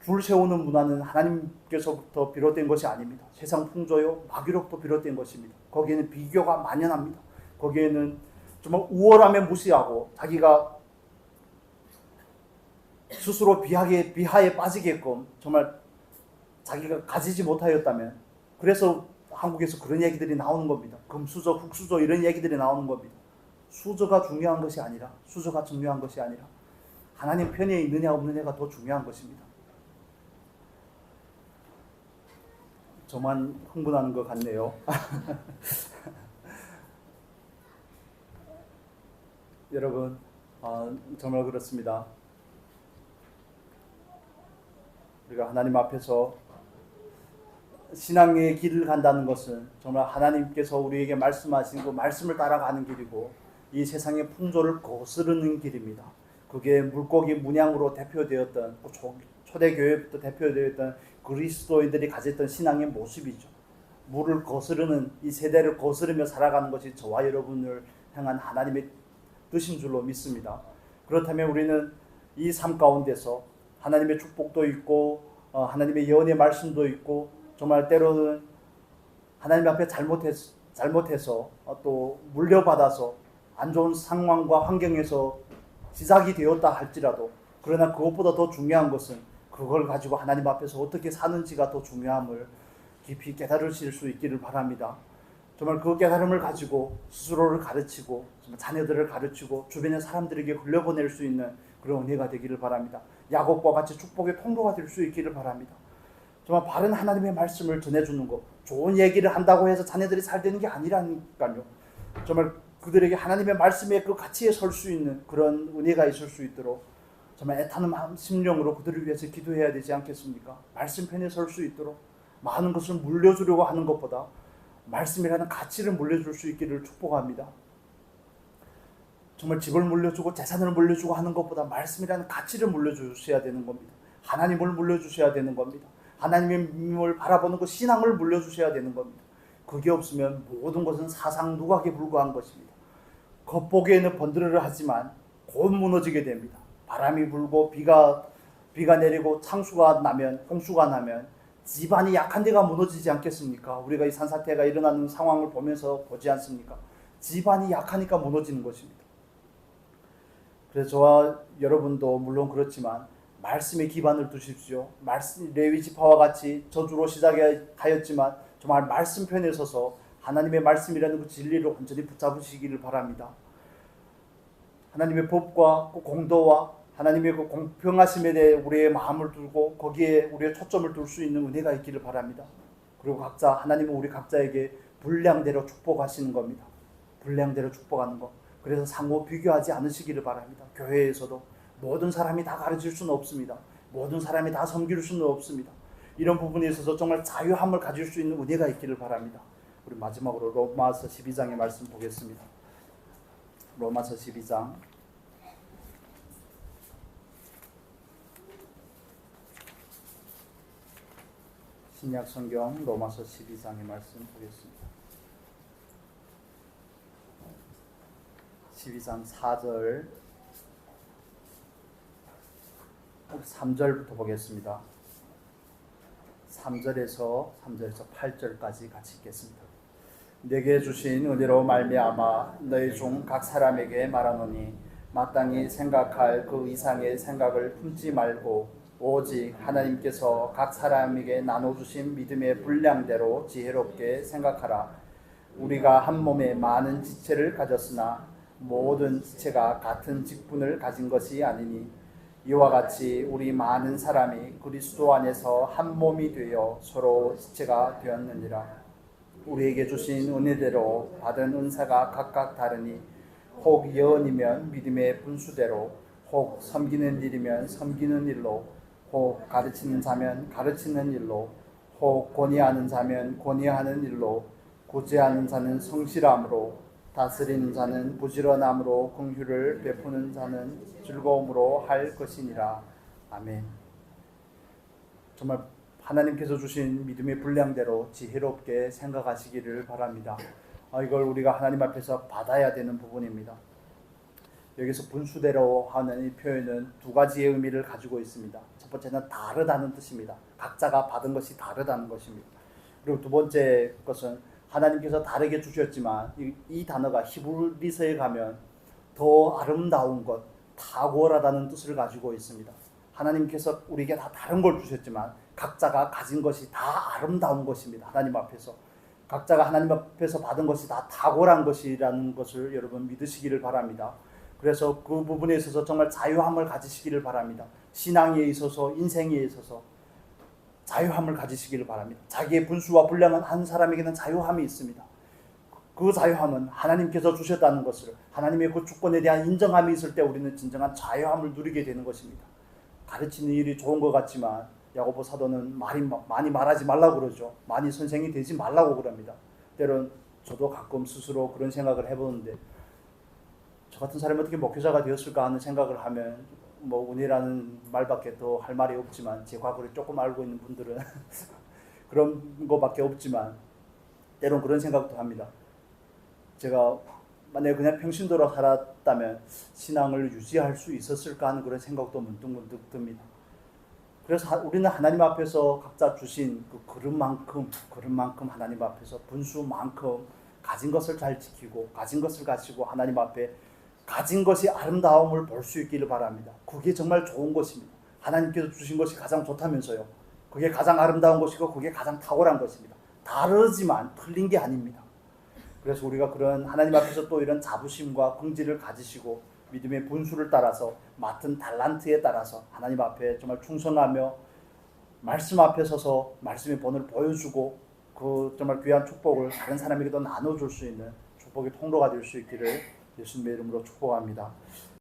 줄 세우는 문화는 하나님께서부터 비롯된 것이 아닙니다. 세상 풍조요 마귀로부터 비롯된 것입니다. 거기에는 비교가 만연합니다. 거기에는 정말 우월함에 무시하고 자기가 스스로 비하에 빠지게끔 정말 자기가 가지지 못하였다면, 그래서 한국에서 그런 얘기들이 나오는 겁니다. 금수저, 흙수저 이런 얘기들이 나오는 겁니다. 수저가 중요한 것이 아니라, 수저가 중요한 것이 아니라 하나님 편에 있느냐 없느냐가 더 중요한 것입니다. 저만 흥분하는 것 같네요. 여러분, 정말 그렇습니다. 우리가 하나님 앞에서 신앙의 길을 간다는 것은 정말 하나님께서 우리에게 말씀하신 그 말씀을 따라가는 길이고 이 세상의 풍조를 거스르는 길입니다. 그게 물고기 문양으로 대표되었던 초대교회부터 대표되었던 그리스도인들이 가졌던 신앙의 모습이죠. 물을 거스르는 이 세대를 거스르며 살아가는 것이 저와 여러분을 향한 하나님의 뜻인 줄로 믿습니다. 그렇다면 우리는 이 삶 가운데서 하나님의 축복도 있고 하나님의 예언의 말씀도 있고 정말 때로는 하나님 앞에 잘못해서 또 물려받아서 안 좋은 상황과 환경에서 시작이 되었다 할지라도, 그러나 그것보다 더 중요한 것은 그걸 가지고 하나님 앞에서 어떻게 사는지가 더 중요함을 깊이 깨달으실 수 있기를 바랍니다. 정말 그 깨달음을 가지고 스스로를 가르치고 자녀들을 가르치고 주변의 사람들에게 흘려보낼 수 있는 그런 은혜가 되기를 바랍니다. 야곱과 같이 축복의 통로가 될 수 있기를 바랍니다. 정말 바른 하나님의 말씀을 전해주는 것, 좋은 얘기를 한다고 해서 자녀들이 잘 되는 게 아니라니까요. 정말 그들에게 하나님의 말씀의 그 가치에 설 수 있는 그런 은혜가 있을 수 있도록 정말 애타는 심령으로 그들을 위해서 기도해야 되지 않겠습니까? 말씀 편에 설 수 있도록 많은 것을 물려주려고 하는 것보다 말씀이라는 가치를 물려줄 수 있기를 축복합니다. 정말 집을 물려주고 재산을 물려주고 하는 것보다 말씀이라는 가치를 물려주셔야 되는 겁니다. 하나님을 물려주셔야 되는 겁니다. 하나님을 바라보는 그 신앙을 물려주셔야 되는 겁니다. 그게 없으면 모든 것은 사상 누각에 불과한 것입니다. 겉보기에는 번드르르 하지만 곧 무너지게 됩니다. 바람이 불고 비가 내리고 창수가 나면, 홍수가 나면 집안이 약한 데가 무너지지 않겠습니까? 우리가 이 산사태가 일어나는 상황을 보면서 보지 않습니까? 집안이 약하니까 무너지는 것입니다. 그래서 저와 여러분도 물론 그렇지만 말씀에 기반을 두십시오. 레위 지파와 같이 저주로 시작하였지만 정말 말씀 편에 서서 하나님의 말씀이라는 그 진리를 온전히 붙잡으시기를 바랍니다. 하나님의 법과 그 공도와 하나님의 그 공평하심에 대해 우리의 마음을 두고 거기에 우리의 초점을 둘 수 있는 은혜가 있기를 바랍니다. 그리고 각자 하나님은 우리 각자에게 분량대로 축복하시는 겁니다. 분량대로 축복하는 것. 그래서 상호 비교하지 않으시기를 바랍니다. 교회에서도 모든 사람이 다 가르칠 수는 없습니다. 모든 사람이 다 섬길 수는 없습니다. 이런 부분에 있어서 정말 자유함을 가질 수 있는 은혜가 있기를 바랍니다. 우리 마지막으로 로마서 12장의 말씀 보겠습니다. 로마서 12장 신약 성경 로마서 12장의 말씀 보겠습니다. 12장 4절 3절부터 보겠습니다. 3절에서 8절까지 같이 읽겠습니다. 내게 주신 은혜로 말미암아 너희 중 각 사람에게 말하노니 마땅히 생각할 그 이상의 생각을 품지 말고 오직 하나님께서 각 사람에게 나눠주신 믿음의 분량대로 지혜롭게 생각하라. 우리가 한 몸에 많은 지체를 가졌으나 모든 지체가 같은 직분을 가진 것이 아니니 이와 같이 우리 많은 사람이 그리스도 안에서 한 몸이 되어 서로 지체가 되었느니라. 우리에게 주신 은혜대로 받은 은사가 각각 다르니 혹 예언이면 믿음의 분수대로, 혹 섬기는 일이면 섬기는 일로, 혹 가르치는 자면 가르치는 일로, 혹 권위하는 자면 권위하는 일로, 구제하는 자는 성실함으로, 다스리는 자는 부지런함으로, 긍휼을 베푸는 자는 즐거움으로 할 것이니라. 아멘. 정말 하나님께서 주신 믿음의 분량대로 지혜롭게 생각하시기를 바랍니다. 이걸 우리가 하나님 앞에서 받아야 되는 부분입니다. 여기서 분수대로 하는 이 표현은 두 가지의 의미를 가지고 있습니다. 첫 번째는 다르다는 뜻입니다. 각자가 받은 것이 다르다는 것입니다. 그리고 두 번째 것은 하나님께서 다르게 주셨지만 이 단어가 히브리서에 가면 더 아름다운 것, 탁월하다는 뜻을 가지고 있습니다. 하나님께서 우리에게 다 다른 걸 주셨지만 각자가 가진 것이 다 아름다운 것입니다. 하나님 앞에서 각자가 하나님 앞에서 받은 것이 다 탁월한 것이라는 것을 여러분 믿으시기를 바랍니다. 그래서 그 부분에 있어서 정말 자유함을 가지시기를 바랍니다. 신앙에 있어서 인생에 있어서 자유함을 가지시기를 바랍니다. 자기의 분수와 분량은 한 사람에게는 자유함이 있습니다. 그 자유함은 하나님께서 주셨다는 것을, 하나님의 그 주권에 대한 인정함이 있을 때 우리는 진정한 자유함을 누리게 되는 것입니다. 가르치는 일이 좋은 것 같지만 야고보 사도는 많이 말하지 말라고 그러죠. 많이 선생이 되지 말라고 그럽니다. 때론 저도 가끔 스스로 그런 생각을 해보는데 저 같은 사람이 어떻게 목회자가 되었을까 하는 생각을 하면 은혜라는 말밖에 더 할 말이 없지만 제 과거를 조금 알고 있는 분들은 그런 거밖에 없지만 때론 그런 생각도 합니다. 제가 만약에 그냥 평신도로 살았다면 신앙을 유지할 수 있었을까 하는 그런 생각도 문득문득 듭니다. 그래서 우리는 하나님 앞에서 각자 주신 그 그릇만큼 하나님 앞에서 분수만큼 가진 것을 잘 지키고 가진 것을 가지고 하나님 앞에 가진 것이 아름다움을 볼 수 있기를 바랍니다. 그게 정말 좋은 것입니다. 하나님께서 주신 것이 가장 좋다면서요. 그게 가장 아름다운 것이고 그게 가장 탁월한 것입니다. 다르지만 틀린 게 아닙니다. 그래서 우리가 그런 하나님 앞에서 또 이런 자부심과 긍지를 가지시고 믿음의 분수를 따라서 맡은 달란트에 따라서 하나님 앞에 정말 충성하며 말씀 앞에 서서 말씀의 본을 보여주고 그 정말 귀한 축복을 다른 사람에게도 나눠줄 수 있는 축복의 통로가 될 수 있기를 예수님의 이름으로 축복합니다.